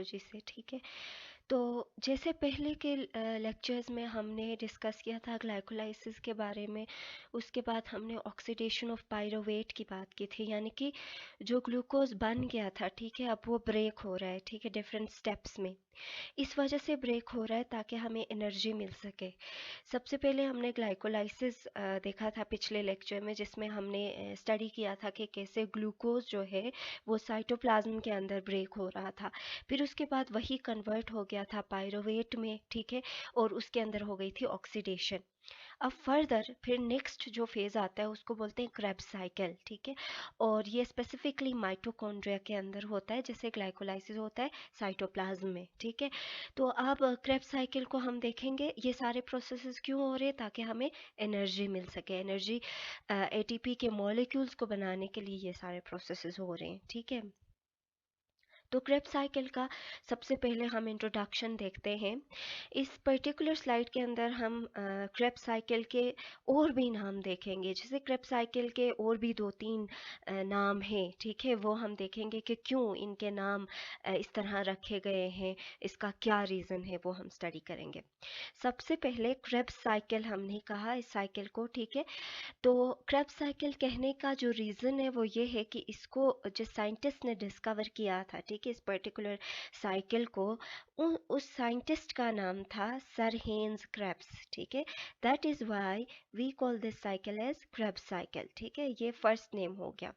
Biology से, ठीक है। तो जैसे पहले के लेक्चर्स में हमने डिस्कस किया था ग्लाइकोलाइसिस के बारे में, उसके बाद हमने ऑक्सीडेशन ऑफ पायरोवेट की बात की थी, यानी कि जो ग्लूकोज बन गया था, ठीक है, अब वो ब्रेक हो रहा है, ठीक है, डिफरेंट स्टेप्स में। इस वजह से ब्रेक हो रहा है ताकि हमें एनर्जी मिल सके। सबसे पहले हमने ग्लाइकोलाइसिस देखा था पिछले लेक्चर में, जिसमें हमने स्टडी किया था कि कैसे ग्लूकोज जो है वो साइटोप्लाज्म के अंदर ब्रेक हो रहा था। फिर उसके बाद वही कन्वर्ट हो गया था पायरोवेट में, ठीक है, और उसके अंदर हो गई थी ऑक्सीडेशन। अब फर्दर फिर नेक्स्ट जो फेज़ आता है उसको बोलते हैं क्रेब्स साइकिल, ठीक है, और ये स्पेसिफिकली माइटोकॉन्ड्रिया के अंदर होता है, जैसे ग्लाइकोलाइसिस होता है साइटोप्लाज्म में, ठीक है। तो अब क्रेब्स साइकिल को हम देखेंगे, ये सारे प्रोसेसेस क्यों हो रहे हैं, ताकि हमें एनर्जी मिल सके। एनर्जी एटीपी के मॉलिक्यूल्स को बनाने के लिए ये सारे प्रोसेसेस हो रहे हैं, ठीक है। तो क्रेब्स साइकिल का सबसे पहले हम इंट्रोडक्शन देखते हैं। इस पर्टिकुलर स्लाइड के अंदर हम क्रेब्स साइकिल के और भी नाम देखेंगे, जैसे क्रेब्स साइकिल के और भी 2-3 नाम हैं, ठीक है, वो हम देखेंगे कि क्यों इनके नाम इस तरह रखे गए हैं, इसका क्या रीज़न है, वो हम स्टडी करेंगे। सबसे पहले क्रेब्स साइकिल हमने कहा इस साइकिल को, ठीक है। तो क्रेब्स साइकिल कहने का जो रीज़न है वो ये है कि इसको जिस साइंटिस्ट ने डिस्कवर किया था, ठीक है, इस पर्टिकुलर साइकिल को, उस साइंटिस्ट का नाम था सर हेन्स क्रेब्स, ठीक है। That is why we call this cycle as Krebs cycle, ठीक है, ये फर्स्ट नेम हो गया।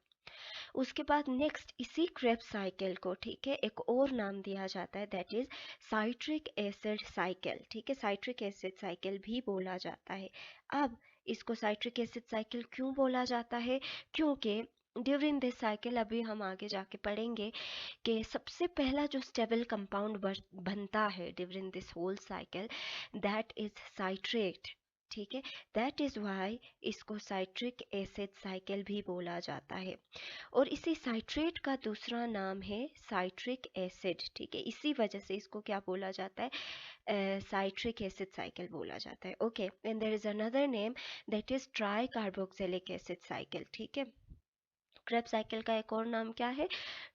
उसके बाद नेक्स्ट इसी क्रेब्स साइकिल को, ठीक है, एक और नाम दिया जाता है, that is citric acid cycle, ठीक है, साइट्रिक एसिड साइकिल भी बोला जाता है। अब इसको साइट्रिक एसिड साइकिल क्यों बोला जाता है, क्योंकि ड्यूरिंग दिस साइकिल, अभी हम आगे जाके पढ़ेंगे कि सबसे पहला जो स्टेबल कंपाउंड बनता है during this whole cycle, that is citrate, ठीक है। दैट इज़ वाई इसको साइट्रिक एसिड साइकिल भी बोला जाता है। और इसी साइट्रेट का दूसरा नाम है साइट्रिक एसिड, ठीक है, इसी वजह से इसको क्या बोला जाता है, साइट्रिक एसिड साइकिल बोला जाता है। Okay, and there is another name, that is tricarboxylic acid cycle, ठीक है। क्रेब्स साइकिल का एक और नाम क्या है,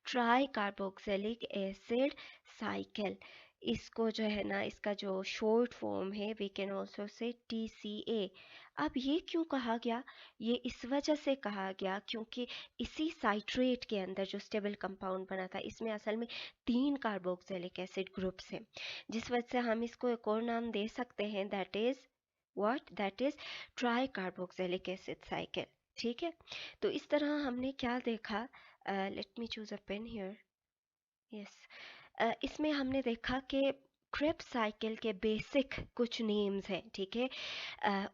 ट्राई कार्बोक्सिलिक एसिड साइकिल। इसको जो है ना, इसका जो शॉर्ट फॉर्म है, we can also say TCA। अब ये क्यों कहा गया, ये इस वजह से कहा गया क्योंकि इसी साइट्रेट के अंदर जो स्टेबल कंपाउंड बना था, इसमें असल में 3 कार्बोक्सिलिक एसिड ग्रुप्स हैं, जिस वजह से हम इसको एक और नाम दे सकते हैं, that is what, that is tricarboxylic acid cycle, ठीक है। तो इस तरह हमने क्या देखा, let me choose a pen here, yes, इसमें हमने देखा कि क्रेब्स साइकिल के बेसिक कुछ नेम्स हैं, ठीक है,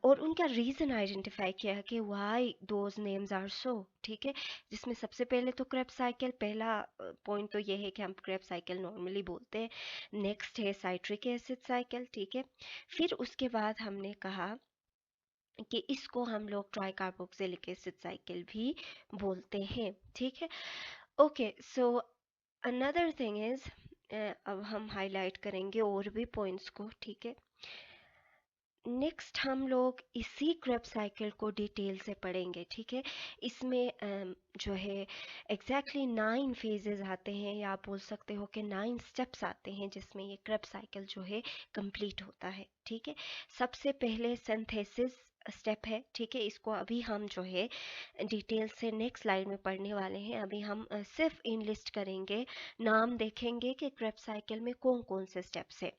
और उनका रीज़न आइडेंटिफाई किया कि why those names are so, ठीक है। जिसमें सबसे पहले तो क्रेब्स साइकिल, पहला पॉइंट तो ये है कि हम क्रेब्स साइकिल नॉर्मली बोलते हैं। नेक्स्ट है साइट्रिक एसिड साइकिल, ठीक है। फिर उसके बाद हमने कहा कि इसको हम लोग ट्राई कार्बोक्सिलिक एसिड साइकिल भी बोलते हैं, ठीक है। Okay, so another thing is, अब हम हाईलाइट करेंगे और भी पॉइंट्स को, ठीक है। नेक्स्ट हम लोग इसी क्रेब्स साइकिल को डिटेल से पढ़ेंगे, ठीक है। इसमें जो है एग्जैक्टली 9 फेजेस आते हैं, या आप बोल सकते हो कि 9 स्टेप्स आते हैं, जिसमें ये क्रेब्स साइकिल जो है कंप्लीट होता है, ठीक है। सबसे पहले सिंथेसिस स्टेप है, ठीक है, इसको अभी हम जो है डिटेल से नेक्स्ट स्लाइड में पढ़ने वाले हैं। अभी हम सिर्फ इन लिस्ट करेंगे, नाम देखेंगे कि क्रेब्स साइकिल में कौन कौन से स्टेप्स है।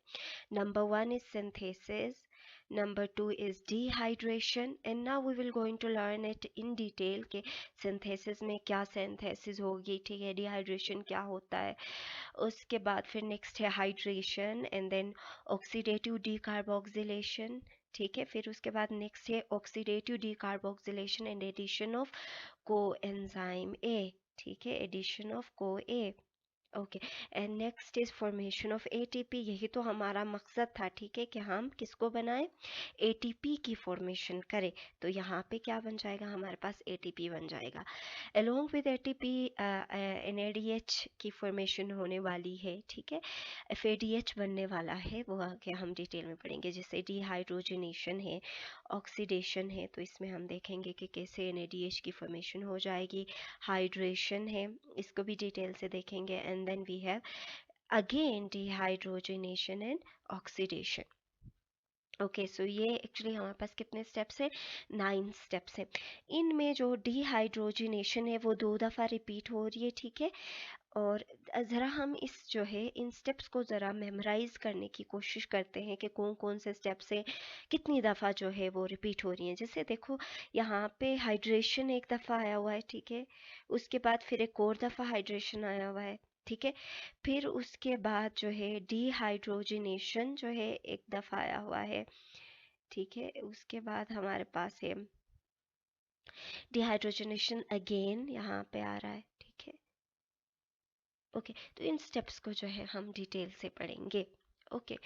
Number 1 is synthesis, number 2 is dehydration, and now we will going to learn it in detail कि synthesis में क्या synthesis होगी, ठीक है, dehydration क्या होता है। उसके बाद फिर next है hydration and then oxidative decarboxylation, ठीक है। फिर उसके बाद next है oxidative decarboxylation and addition of coenzyme A, ठीक है, addition of CoA। Okay, and next is formation of ATP. यही तो हमारा मकसद था, ठीक है, कि हम किसको बनाएं, एटीपी की फॉर्मेशन करें। तो यहाँ पे क्या बन जाएगा, हमारे पास एटीपी बन जाएगा। अलोंग विद एटीपी NADH की फॉर्मेशन होने वाली है, ठीक है, FADH बनने वाला है, वो आगे हम डिटेल में पढ़ेंगे। जैसे डिहाइड्रोजनेशन है, ऑक्सीडेशन है, तो इसमें हम देखेंगे कि कैसे NADH की फॉर्मेशन हो जाएगी। हाइड्रेशन है, इसको भी डिटेल से देखेंगे। And then we have again dehydrogenation and oxidation. Okay, so ये एक्चुअली हमारे पास कितने स्टेप्स हैं? 9 स्टेप्स हैं। इनमें जो डिहाइड्रोजनेशन है वो 2 दफ़ा रिपीट हो रही है, ठीक है। और ज़रा हम इस जो है इन स्टेप्स को ज़रा मेमोराइज करने की कोशिश करते हैं कि कौन कौन से स्टेप्स हैं, कितनी दफ़ा जो है वो रिपीट हो रही हैं। जैसे देखो, यहाँ पे हाइड्रेशन एक दफ़ा आया हुआ है, ठीक है। उसके बाद फिर एक और दफ़ा हाइड्रेशन आया हुआ है, ठीक है। फिर उसके बाद जो है डिहाइड्रोजनेशन जो है एक दफ़ा आया हुआ है, ठीक है। उसके बाद हमारे पास है डिहाइड्रोजनेशन अगेन यहाँ पे आ रहा है, ठीक है। ओके, तो इन स्टेप्स को जो है हम डिटेल से पढ़ेंगे। ओके,